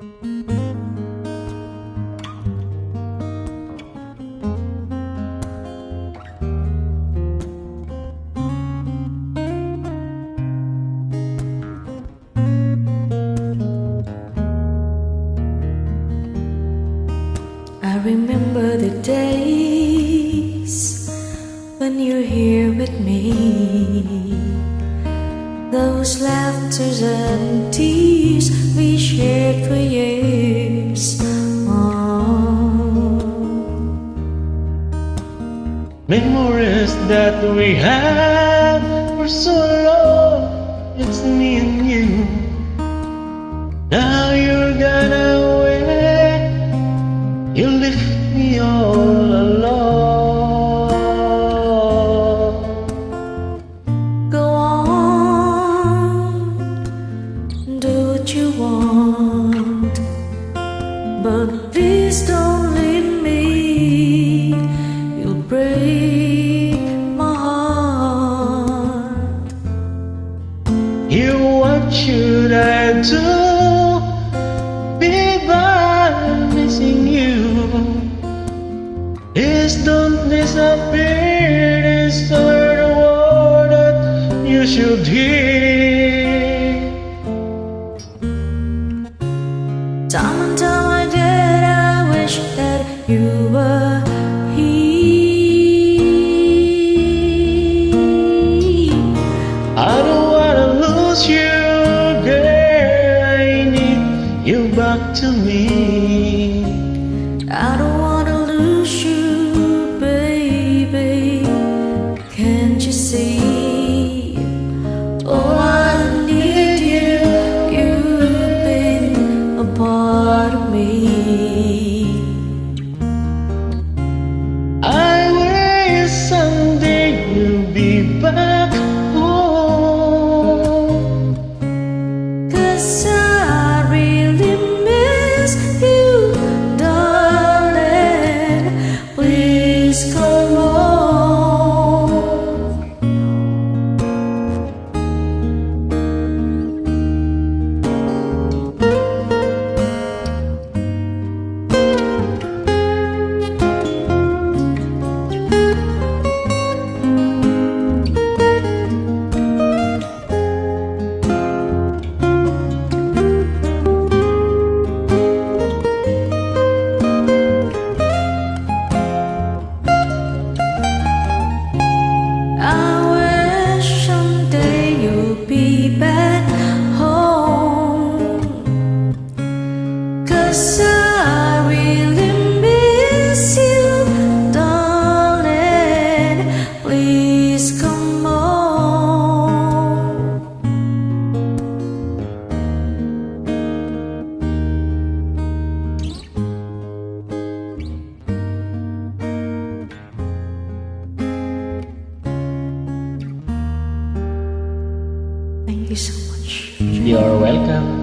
I remember the days when you're here with me, those laughters and tears we shared for years. Memories that we have for so long, it's me and you. Now you're gone away, you left me all alone. Go on, do what you want, but please don't leave me. You'll break my heart. Here, what should I do? Be by missing you. Please don't disappear. This is the word that you should hear. Time and time again, I wish that you were here. I don't wanna lose you, girl. I need you back to me. I don't wanna lose you, baby. Can't you see? Oh, I need you. You've been a part of me. I wish someday you'll be back home. 'Cause I really miss you, darling. Please come home. I wish someday you'll be back home. 'Cause I really miss you, darling. Please come home. Thank you so much. You're welcome.